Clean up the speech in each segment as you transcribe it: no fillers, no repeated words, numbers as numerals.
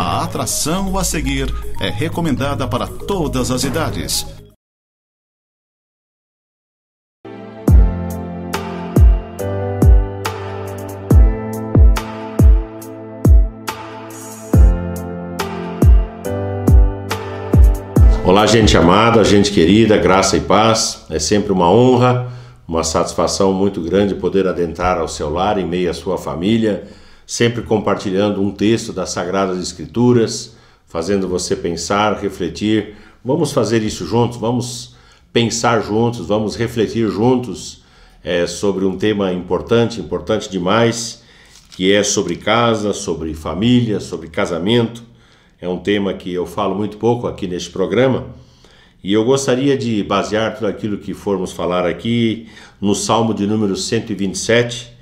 A atração a seguir é recomendada para todas as idades. Olá, gente amada, gente querida, graça e paz. É sempre uma honra, uma satisfação muito grande poder adentrar ao seu lar em meio à sua família, sempre compartilhando um texto das Sagradas Escrituras, fazendo você pensar, refletir. Vamos fazer isso juntos, vamos pensar juntos, vamos refletir juntos sobre um tema importante demais, que é sobre casa, sobre família, sobre casamento. É um tema que eu falo muito pouco aqui neste programa, e eu gostaria de basear tudo aquilo que formos falar aqui no Salmo de número 127,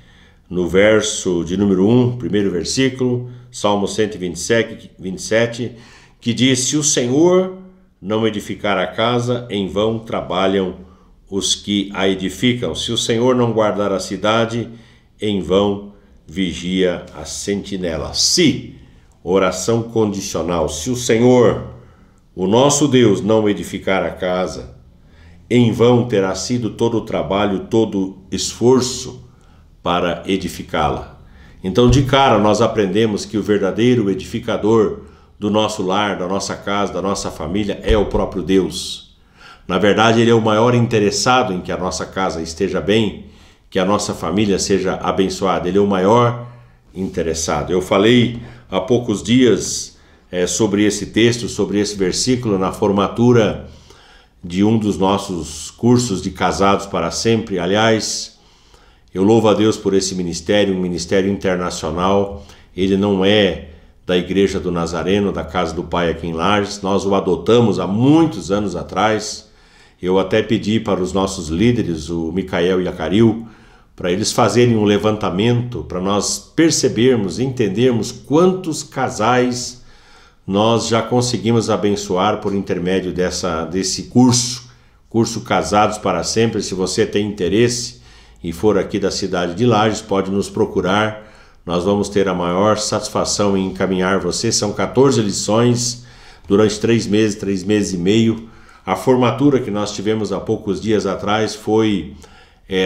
no verso de número 1, primeiro versículo, Salmo 127, que diz: se o Senhor não edificar a casa, em vão trabalham os que a edificam. Se o Senhor não guardar a cidade, em vão vigia a sentinela. Se, oração condicional, se o Senhor, o nosso Deus, não edificar a casa, em vão terá sido todo o trabalho, todo o esforço para edificá-la. Então, de cara, nós aprendemos que o verdadeiro edificador do nosso lar, da nossa casa, da nossa família é o próprio Deus. Na verdade, Ele é o maior interessado em que a nossa casa esteja bem, que a nossa família seja abençoada. Ele é o maior interessado. Eu falei há poucos dias sobre esse texto, sobre esse versículo, na formatura de um dos nossos cursos de Casados para Sempre. Aliás, eu louvo a Deus por esse ministério, um ministério internacional. Ele não é da Igreja do Nazareno, da Casa do Pai aqui em Lages. Nós o adotamos há muitos anos atrás. Eu até pedi para os nossos líderes, o Micael e a Caril, para eles fazerem um levantamento, para nós percebermos, entendermos quantos casais nós já conseguimos abençoar por intermédio desse curso Casados para Sempre. Se você tem interesse e for aqui da cidade de Lages, pode nos procurar. Nós vamos ter a maior satisfação em encaminhar você. São 14 lições durante 3 meses e meio. A formatura que nós tivemos há poucos dias atrás foi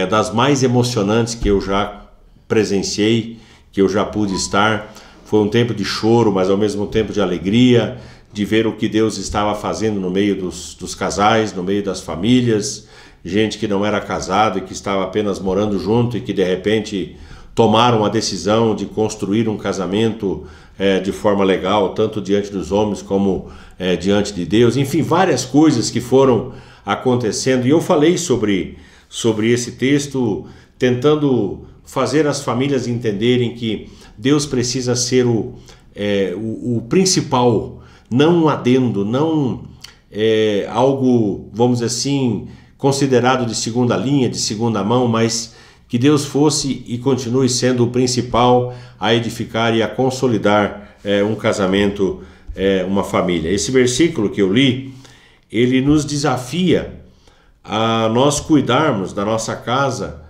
das mais emocionantes que eu já presenciei, que eu já pude estar. Foi um tempo de choro, mas ao mesmo tempo de alegria, de ver o que Deus estava fazendo no meio dos casais, no meio das famílias, gente que não era casada e que estava apenas morando junto e que de repente tomaram a decisão de construir um casamento de forma legal, tanto diante dos homens como diante de Deus. Enfim, várias coisas que foram acontecendo, e eu falei sobre esse texto, tentando fazer as famílias entenderem que Deus precisa ser o principal, não um adendo, não algo, vamos dizer assim, considerado de segunda linha, de segunda mão, mas que Deus fosse e continue sendo o principal a edificar e a consolidar um casamento, uma família. Esse versículo que eu li, ele nos desafia a nós cuidarmos da nossa casa,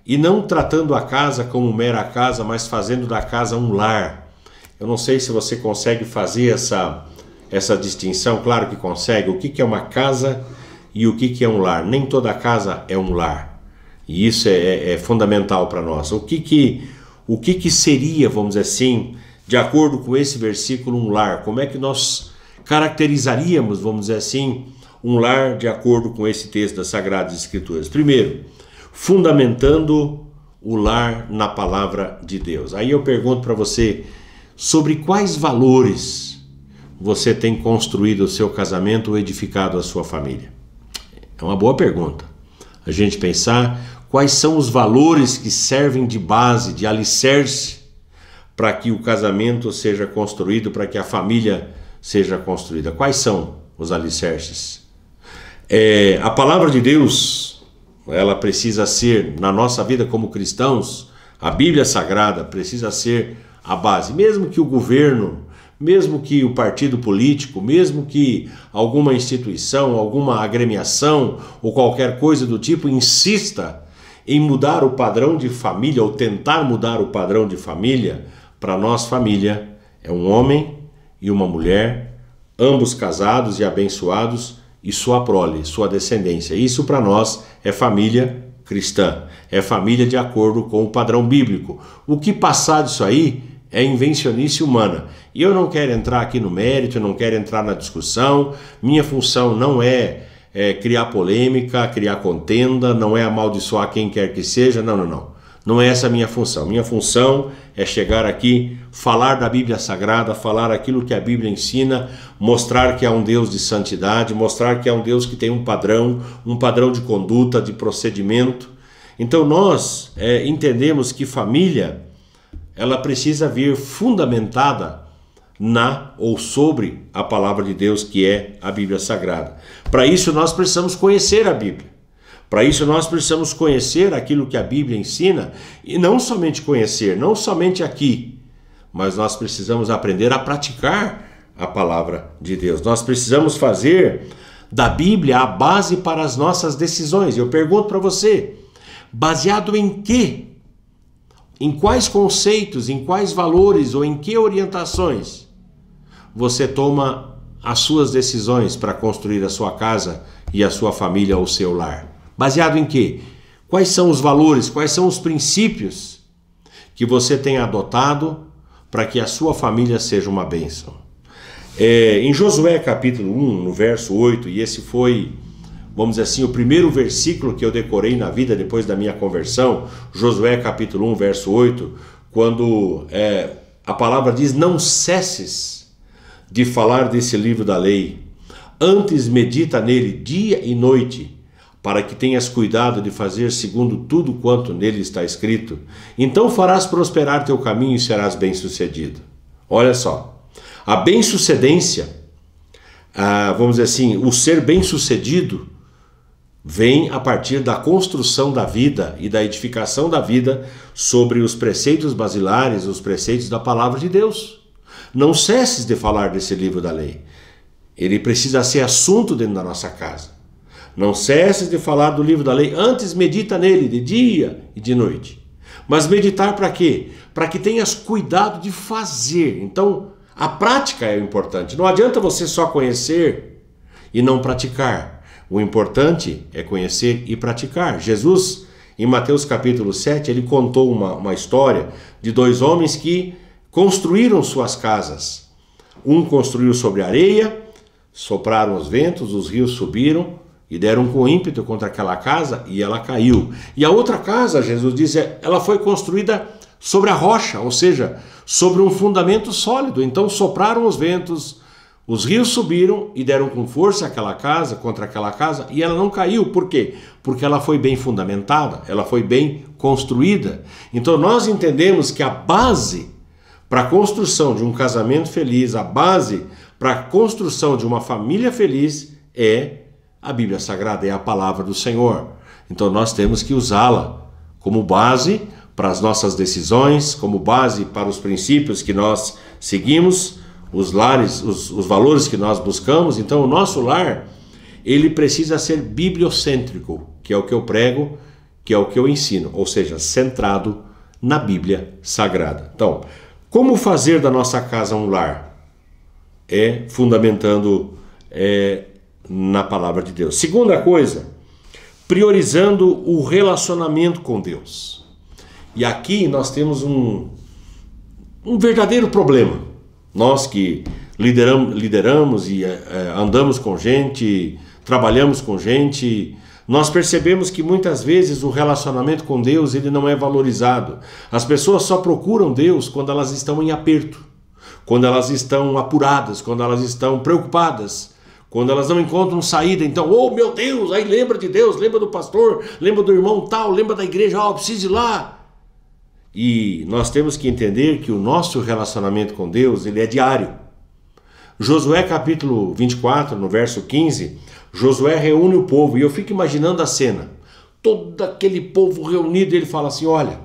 e não tratando a casa como mera casa, mas fazendo da casa um lar. Eu não sei se você consegue fazer essa distinção. Claro que consegue. O que é uma casa e o que é um lar? Nem toda casa é um lar, e isso é fundamental para nós. O que seria, vamos dizer assim, de acordo com esse versículo, um lar? Como é que nós caracterizaríamos, vamos dizer assim, um lar de acordo com esse texto das Sagradas Escrituras? Primeiro, fundamentando o lar na palavra de Deus. Aí eu pergunto para você, sobre quais valores você tem construído o seu casamento ou edificado a sua família? É uma boa pergunta. A gente pensar quais são os valores que servem de base, de alicerce, para que o casamento seja construído, para que a família seja construída. Quais são os alicerces? A palavra de Deus, ela precisa ser, na nossa vida como cristãos, a Bíblia Sagrada precisa ser a base. Mesmo que o governo, mesmo que o partido político, mesmo que alguma instituição, alguma agremiação ou qualquer coisa do tipo insista em mudar o padrão de família ou tentar mudar o padrão de família, para nós família é um homem e uma mulher, ambos casados e abençoados, e sua prole, sua descendência. Isso para nós é família cristã, é família de acordo com o padrão bíblico. O que passar disso aí é invencionice humana. E eu não quero entrar aqui no mérito, eu não quero entrar na discussão. Minha função não é criar polêmica, criar contenda, não é amaldiçoar quem quer que seja, não. Não é essa a minha função. Minha função é chegar aqui, falar da Bíblia Sagrada, falar aquilo que a Bíblia ensina, mostrar que há um Deus de santidade, mostrar que há um Deus que tem um padrão de conduta, de procedimento. Então nós entendemos que família, ela precisa vir fundamentada na ou sobre a palavra de Deus, que é a Bíblia Sagrada. Para isso nós precisamos conhecer a Bíblia. Para isso nós precisamos conhecer aquilo que a Bíblia ensina, e não somente conhecer, não somente aqui, mas nós precisamos aprender a praticar a palavra de Deus. Nós precisamos fazer da Bíblia a base para as nossas decisões. Eu pergunto para você, baseado em quê? Em quais conceitos, em quais valores ou em que orientações você toma as suas decisões para construir a sua casa e a sua família ou o seu lar? Baseado em quê? Quais são os valores, quais são os princípios que você tem adotado para que a sua família seja uma bênção? Em Josué capítulo 1, no verso 8, e esse foi, vamos dizer assim, o primeiro versículo que eu decorei na vida depois da minha conversão, Josué capítulo 1, verso 8, quando a palavra diz: não cesses de falar desse livro da lei, antes medita nele dia e noite, para que tenhas cuidado de fazer segundo tudo quanto nele está escrito, então farás prosperar teu caminho e serás bem-sucedido. Olha só, a bem-sucedência, vamos dizer assim, o ser bem-sucedido, vem a partir da construção da vida e da edificação da vida sobre os preceitos basilares, os preceitos da palavra de Deus. Não cesses de falar desse livro da lei. Ele precisa ser assunto dentro da nossa casa. Não cesses de falar do livro da lei, antes medita nele de dia e de noite. Mas meditar para quê? Para que tenhas cuidado de fazer. Então, a prática é o importante. Não adianta você só conhecer e não praticar. O importante é conhecer e praticar. Jesus, em Mateus capítulo 7, ele contou uma história de dois homens que construíram suas casas. Um construiu sobre areia, sopraram os ventos, os rios subiram, e deram com ímpeto contra aquela casa e ela caiu. E a outra casa, Jesus diz, ela foi construída sobre a rocha, ou seja, sobre um fundamento sólido. Então sopraram os ventos, os rios subiram e deram com força contra aquela casa e ela não caiu. Por quê? Porque ela foi bem fundamentada, ela foi bem construída. Então nós entendemos que a base para a construção de um casamento feliz, a base para a construção de uma família feliz é a Bíblia Sagrada, é a palavra do Senhor. Então nós temos que usá-la como base para as nossas decisões, como base para os princípios que nós seguimos, os valores que nós buscamos. Então o nosso lar, ele precisa ser bibliocêntrico, que é o que eu prego, que é o que eu ensino, ou seja, centrado na Bíblia Sagrada. Então, como fazer da nossa casa um lar? É fundamentando na palavra de Deus. Segunda coisa, priorizando o relacionamento com Deus. E aqui nós temos um verdadeiro problema. Nós que lideramos e andamos com gente, trabalhamos com gente, nós percebemos que muitas vezes o relacionamento com Deus ele não é valorizado. As pessoas só procuram Deus quando elas estão em aperto, quando elas estão apuradas, quando elas estão preocupadas, quando elas não encontram saída. Então, oh meu Deus, aí lembra de Deus, lembra do pastor, lembra do irmão tal, lembra da igreja, preciso ir lá. E nós temos que entender que o nosso relacionamento com Deus, ele é diário. Josué capítulo 24, no verso 15, Josué reúne o povo, e eu fico imaginando a cena. Todo aquele povo reunido, ele fala assim, olha,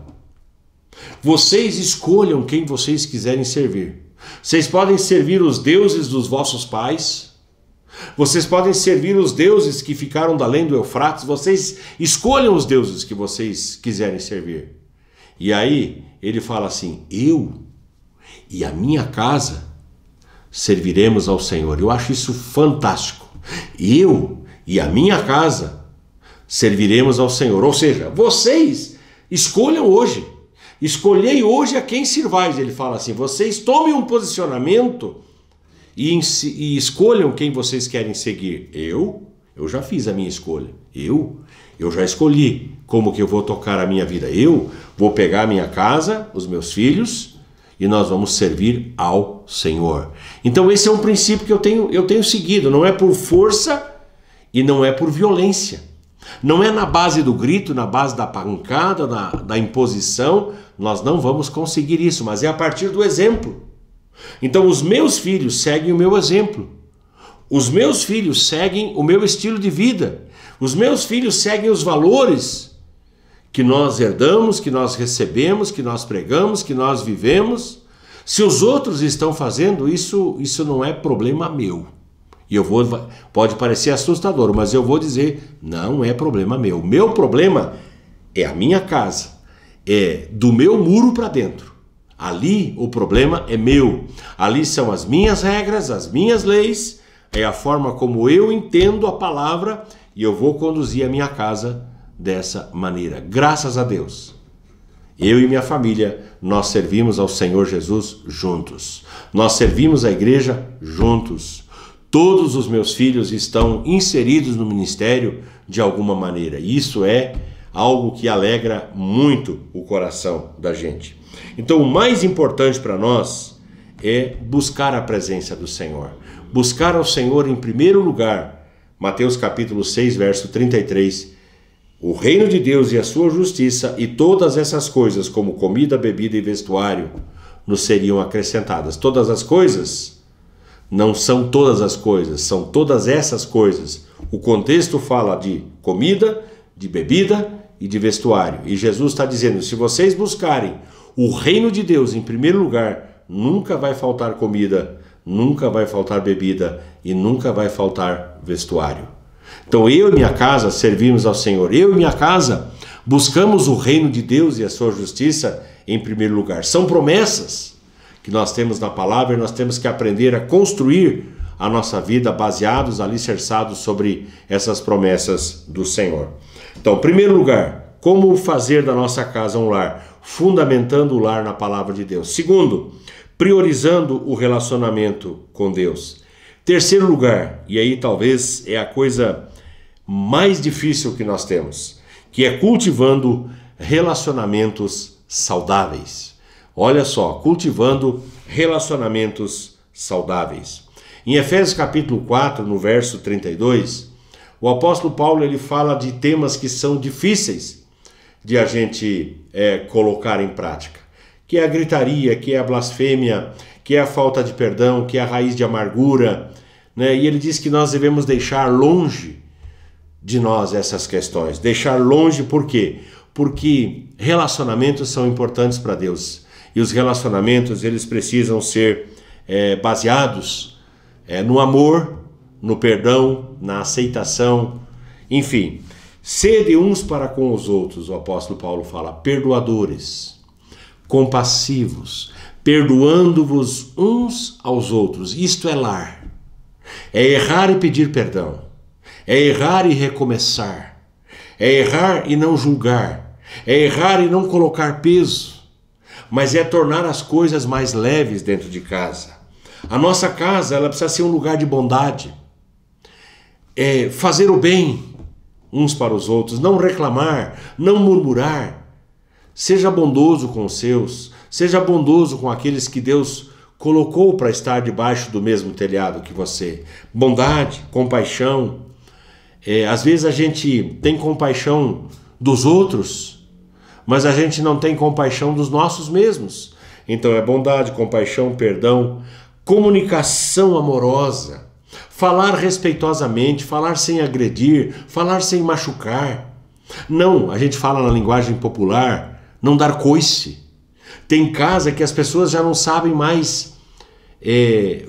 vocês escolham quem vocês quiserem servir. Vocês podem servir os deuses dos vossos pais, vocês podem servir os deuses que ficaram da além do Eufrates, vocês escolham os deuses que vocês quiserem servir. E aí ele fala assim, eu e a minha casa serviremos ao Senhor. Eu acho isso fantástico. Eu e a minha casa serviremos ao Senhor. Ou seja, vocês escolham hoje. Escolhei hoje a quem sirvais. Ele fala assim, vocês tomem um posicionamento e escolham quem vocês querem seguir. Eu já fiz a minha escolha. Eu já escolhi como que eu vou tocar a minha vida. Eu vou pegar a minha casa, os meus filhos, e nós vamos servir ao Senhor. Então esse é um princípio que eu tenho seguido. Não é por força e não é por violência. Não é na base do grito, na base da pancada, da imposição. Nós não vamos conseguir isso, mas é a partir do exemplo. Então os meus filhos seguem o meu exemplo. Os meus filhos seguem o meu estilo de vida. Os meus filhos seguem os valores que nós herdamos, que nós recebemos, que nós pregamos, que nós vivemos. Se os outros estão fazendo isso, isso não é problema meu. E pode parecer assustador, mas eu vou dizer, não é problema meu. O meu problema é a minha casa, é do meu muro para dentro. Ali o problema é meu. Ali são as minhas regras, as minhas leis, é a forma como eu entendo a palavra e eu vou conduzir a minha casa dessa maneira. Graças a Deus. Eu e minha família, nós servimos ao Senhor Jesus juntos. Nós servimos a igreja juntos. Todos os meus filhos estão inseridos no ministério de alguma maneira. Isso é algo que alegra muito o coração da gente. Então o mais importante para nós é buscar a presença do Senhor. Buscar ao Senhor em primeiro lugar. Mateus capítulo 6, verso 33. O reino de Deus e a sua justiça e todas essas coisas, como comida, bebida e vestuário, nos seriam acrescentadas. Todas as coisas... Não são todas as coisas, são todas essas coisas. O contexto fala de comida, de bebida e de vestuário. E Jesus está dizendo, se vocês buscarem o reino de Deus em primeiro lugar, nunca vai faltar comida, nunca vai faltar bebida e nunca vai faltar vestuário. Então eu e minha casa servimos ao Senhor. Eu e minha casa buscamos o reino de Deus e a sua justiça em primeiro lugar. São promessas que nós temos na palavra e nós temos que aprender a construir a nossa vida baseados, alicerçados sobre essas promessas do Senhor. Então, em primeiro lugar, como fazer da nossa casa um lar? Fundamentando o lar na palavra de Deus. Segundo, priorizando o relacionamento com Deus. Terceiro lugar, e aí talvez é a coisa mais difícil que nós temos, que é cultivando relacionamentos saudáveis. Olha só, cultivando relacionamentos saudáveis. Em Efésios capítulo 4, no verso 32, o apóstolo Paulo ele fala de temas que são difíceis de a gente colocar em prática. Que é a gritaria, que é a blasfêmia, que é a falta de perdão, que é a raiz de amargura, né? E ele diz que nós devemos deixar longe de nós essas questões. Deixar longe por quê? Porque relacionamentos são importantes para Deus. E os relacionamentos, eles precisam ser baseados no amor, no perdão, na aceitação, enfim. Sede uns para com os outros, o apóstolo Paulo fala, perdoadores, compassivos, perdoando-vos uns aos outros. Isto é lar. É errar e pedir perdão. É errar e recomeçar. É errar e não julgar. É errar e não colocar peso. Mas é tornar as coisas mais leves dentro de casa. A nossa casa, ela precisa ser um lugar de bondade. É fazer o bem uns para os outros, não reclamar, não murmurar. Seja bondoso com os seus, seja bondoso com aqueles que Deus colocou para estar debaixo do mesmo telhado que você. Bondade, compaixão. Às vezes a gente tem compaixão dos outros, mas a gente não tem compaixão dos nossos mesmos. Então é bondade, compaixão, perdão, comunicação amorosa, falar respeitosamente, falar sem agredir, falar sem machucar. Não, a gente fala na linguagem popular, não dar coice. Tem casa que as pessoas já não sabem mais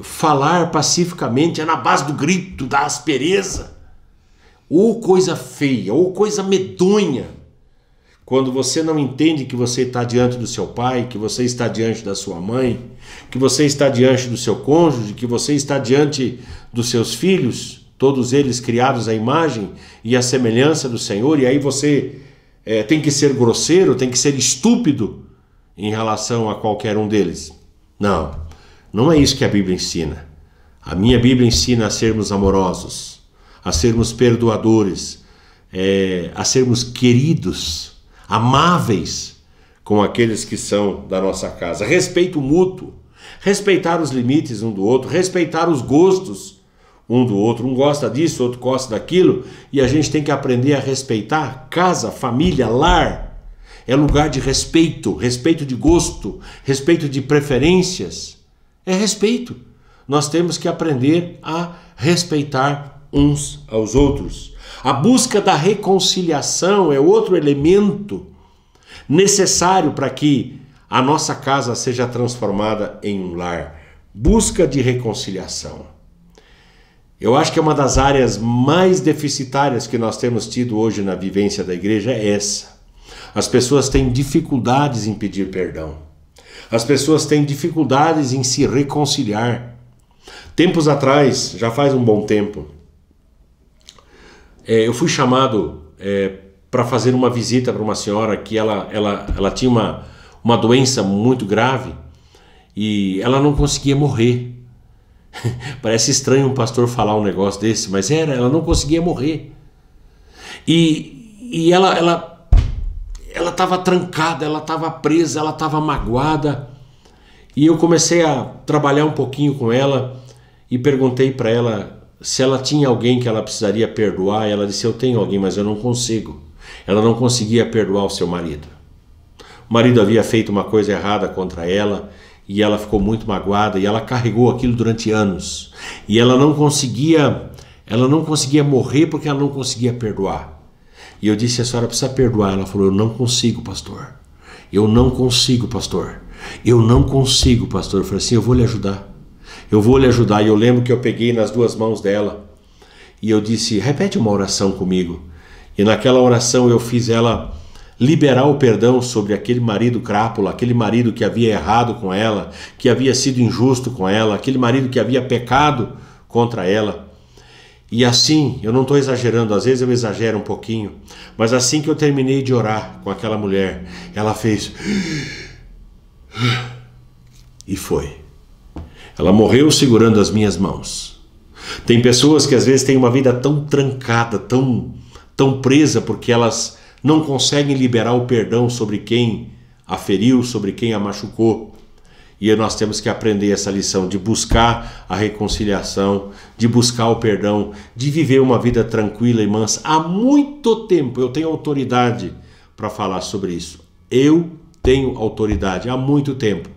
falar pacificamente, é na base do grito, da aspereza. Ou coisa feia, ou coisa medonha. quando você não entende que você está diante do seu pai, que você está diante da sua mãe, que você está diante do seu cônjuge, que você está diante dos seus filhos, todos eles criados à imagem e à semelhança do Senhor, e aí você tem que ser grosseiro, tem que ser estúpido em relação a qualquer um deles. Não, não é isso que a Bíblia ensina. A minha Bíblia ensina a sermos amorosos, a sermos perdoadores, a sermos queridos, amáveis com aqueles que são da nossa casa. Respeito mútuo, respeitar os limites um do outro, respeitar os gostos um do outro. Um gosta disso, outro gosta daquilo, e a gente tem que aprender a respeitar. Casa, família, lar é lugar de respeito, respeito de gosto, respeito de preferências. É respeito. Nós temos que aprender a respeitar uns aos outros. A busca da reconciliação é outro elemento necessário para que a nossa casa seja transformada em um lar. Busca de reconciliação. Eu acho que é uma das áreas mais deficitárias que nós temos tido hoje na vivência da igreja é essa. As pessoas têm dificuldades em pedir perdão. As pessoas têm dificuldades em se reconciliar. Tempos atrás, já faz um bom tempo, eu fui chamado para fazer uma visita para uma senhora que ela tinha uma doença muito grave e ela não conseguia morrer. Parece estranho um pastor falar um negócio desse, mas ela não conseguia morrer. E ela estava trancada, ela estava presa, ela estava magoada. E eu comecei a trabalhar um pouquinho com ela e perguntei para ela se ela tinha alguém que ela precisaria perdoar. Ela disse: eu tenho alguém, mas eu não consigo. Ela não conseguia perdoar o seu marido. O marido havia feito uma coisa errada contra ela e ela ficou muito magoada e ela carregou aquilo durante anos. E ela não conseguia morrer porque ela não conseguia perdoar. E eu disse: a senhora precisa perdoar. Ela falou: eu não consigo, pastor. Eu não consigo, pastor. Eu não consigo, pastor. Eu falei assim: eu vou lhe ajudar. Eu vou lhe ajudar. E eu lembro que eu peguei nas duas mãos dela e eu disse: repete uma oração comigo. E naquela oração eu fiz ela liberar o perdão sobre aquele marido crápula, aquele marido que havia errado com ela, que havia sido injusto com ela, aquele marido que havia pecado contra ela. E assim, eu não estou exagerando, às vezes eu exagero um pouquinho, mas assim que eu terminei de orar com aquela mulher, ela fez... e foi. Ela morreu segurando as minhas mãos. Tem pessoas que às vezes têm uma vida tão trancada, tão presa, porque elas não conseguem liberar o perdão sobre quem a feriu, sobre quem a machucou. E nós temos que aprender essa lição de buscar a reconciliação, de buscar o perdão, de viver uma vida tranquila e mansa. Há muito tempo eu tenho autoridade para falar sobre isso. Eu tenho autoridade há muito tempo.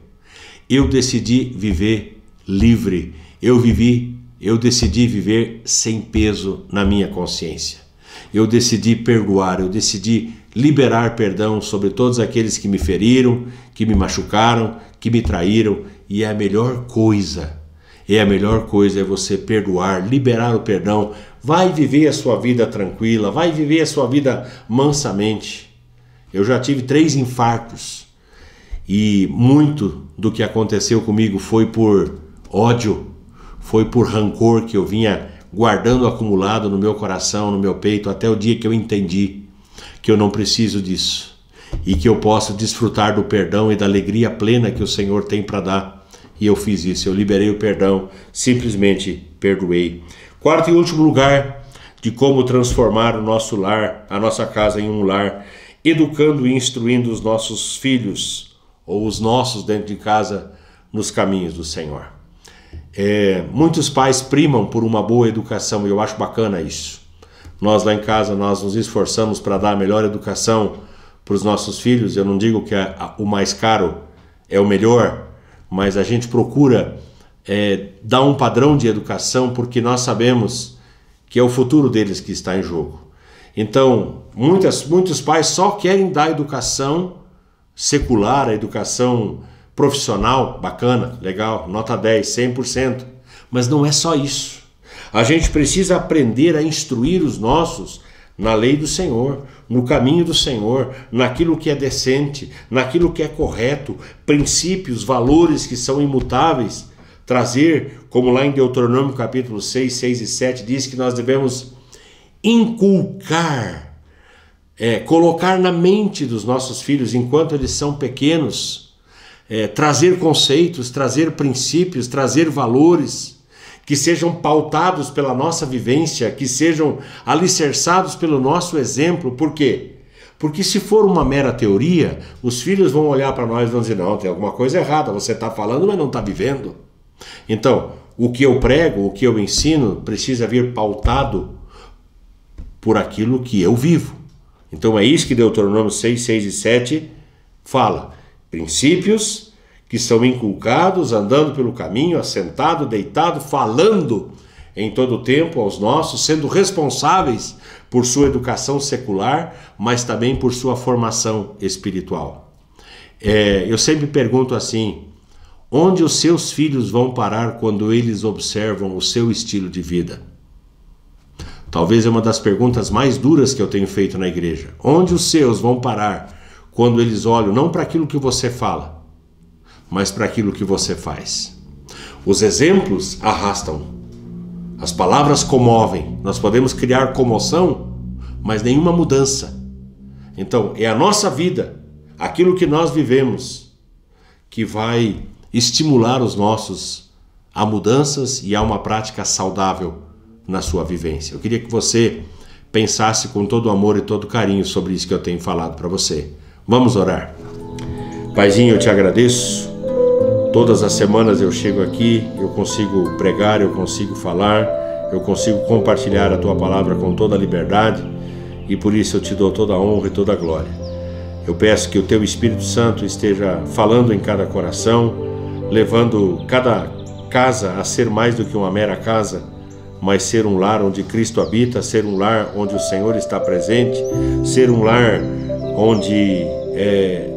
Eu decidi viver livre. Eu decidi viver sem peso na minha consciência. Eu decidi perdoar, eu decidi liberar perdão sobre todos aqueles que me feriram, que me machucaram, que me traíram. E a melhor coisa é você perdoar, liberar o perdão. Vai viver a sua vida tranquila, vai viver a sua vida mansamente. Eu já tive 3 infartos e muito do que aconteceu comigo foi por ódio, foi por rancor que eu vinha guardando acumulado no meu coração, no meu peito, até o dia que eu entendi que eu não preciso disso e que eu posso desfrutar do perdão e da alegria plena que o Senhor tem para dar. E eu fiz isso, eu liberei o perdão, simplesmente perdoei. 4º e último lugar de como transformar o nosso lar, a nossa casa em um lar, educando e instruindo os nossos filhos, ou os nossos dentro de casa, nos caminhos do Senhor. Muitos pais primam por uma boa educação e eu acho bacana isso. Nós lá em casa, nós nos esforçamos para dar a melhor educação para os nossos filhos. Eu não digo que o mais caro é o melhor, mas a gente procura dar um padrão de educação porque nós sabemos que é o futuro deles que está em jogo. Então, muitos pais só querem dar a educação secular, a educação profissional, bacana, legal, nota 10, 100%. Mas não é só isso. A gente precisa aprender a instruir os nossos na lei do Senhor, no caminho do Senhor, naquilo que é decente, naquilo que é correto, princípios, valores que são imutáveis. Trazer, como lá em Deuteronômio capítulo 6, 6 e 7, diz que nós devemos inculcar, colocar na mente dos nossos filhos, enquanto eles são pequenos, trazer conceitos, trazer princípios, trazer valores, que sejam pautados pela nossa vivência, que sejam alicerçados pelo nosso exemplo. Por quê? Porque se for uma mera teoria, os filhos vão olhar para nós e vão dizer, não, tem alguma coisa errada, você está falando, mas não está vivendo. Então, o que eu prego, o que eu ensino, precisa vir pautado por aquilo que eu vivo. Então é isso que Deuteronômio 6, 6 e 7 fala. Princípios que são inculcados, andando pelo caminho, assentado, deitado, falando em todo o tempo aos nossos, sendo responsáveis por sua educação secular, mas também por sua formação espiritual. Eu sempre pergunto assim, onde os seus filhos vão parar quando eles observam o seu estilo de vida? Talvez é uma das perguntas mais duras que eu tenho feito na igreja. Onde os seus vão parar quando eles olham não para aquilo que você fala, mas para aquilo que você faz? Os exemplos arrastam. As palavras comovem. Nós podemos criar comoção, mas nenhuma mudança. Então, é a nossa vida, aquilo que nós vivemos, que vai estimular os nossos a mudanças e a uma prática saudável na sua vivência. Eu queria que você pensasse com todo amor e todo carinho sobre isso que eu tenho falado para você. Vamos orar. Paizinho, eu te agradeço. Todas as semanas eu chego aqui, eu consigo pregar, eu consigo falar, eu consigo compartilhar a Tua palavra com toda a liberdade, e por isso eu te dou toda a honra e toda a glória. Eu peço que o Teu Espírito Santo esteja falando em cada coração, levando cada casa a ser mais do que uma mera casa, mas ser um lar onde Cristo habita, ser um lar onde o Senhor está presente, ser um lar onde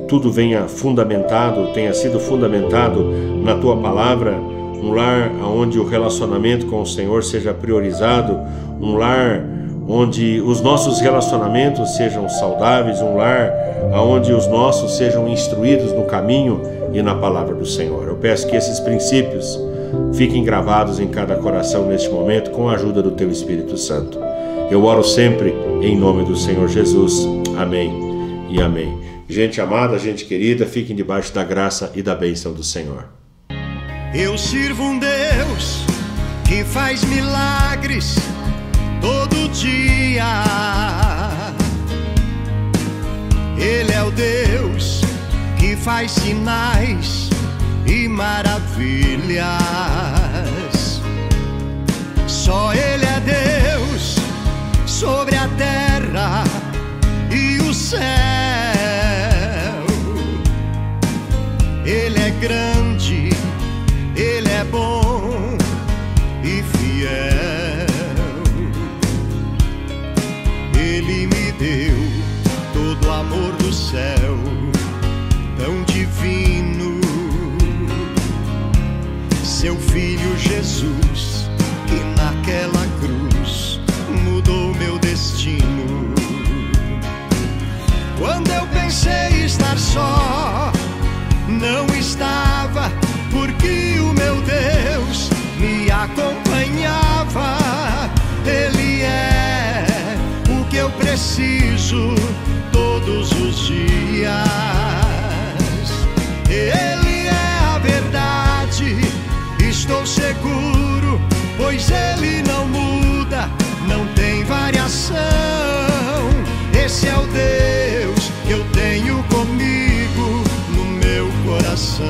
tudo venha fundamentado, tenha sido fundamentado na Tua palavra, um lar onde o relacionamento com o Senhor seja priorizado, um lar onde os nossos relacionamentos sejam saudáveis, um lar onde os nossos sejam instruídos no caminho e na palavra do Senhor. Eu peço que esses princípios fiquem gravados em cada coração neste momento com a ajuda do Teu Espírito Santo. Eu oro sempre em nome do Senhor Jesus. Amém e amém. Gente amada, gente querida, fiquem debaixo da graça e da bênção do Senhor. Eu sirvo um Deus que faz milagres todo dia. Ele é o Deus que faz sinais e maravilhas. Só Ele é Deus sobre a terra e o céu. Ele é grande, Ele é bom e fiel. Ele me deu todo o amor do céu, tão divino. Seu Filho Jesus, que naquela cruz mudou meu destino. Quando eu pensei estar só, não estava, porque o meu Deus me acompanhava. Ele é o que eu preciso todos os dias. Ele é a verdade, estou seguro, pois Ele não muda, não tem variação. Esse é o Deus que eu tenho comigo no meu coração.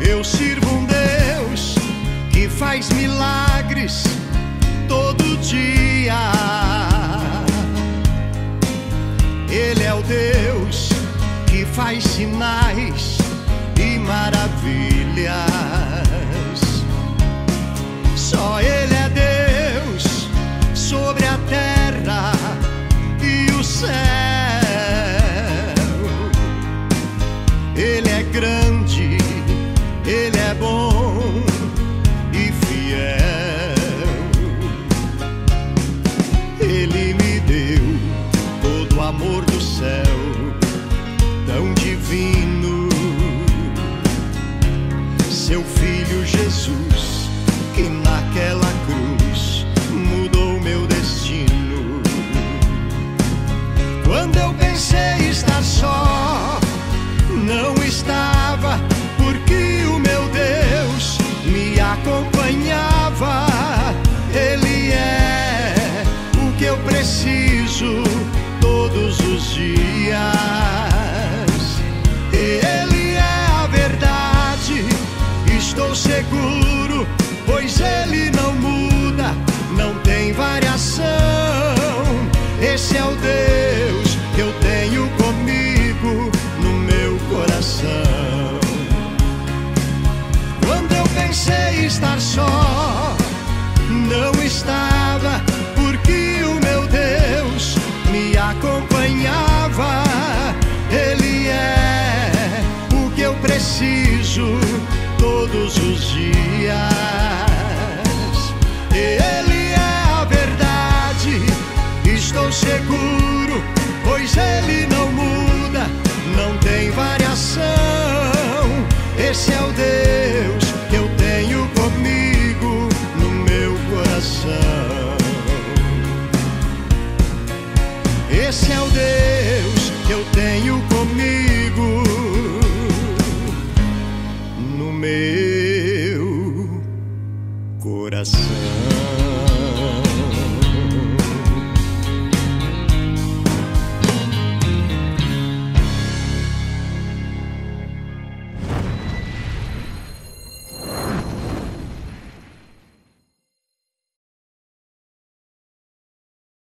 Eu sirvo um Deus que faz milagres todo dia. Ele é o Deus que faz sinais e maravilhas. Só Ele é Deus sobre a terra e o céu. Esse é o Deus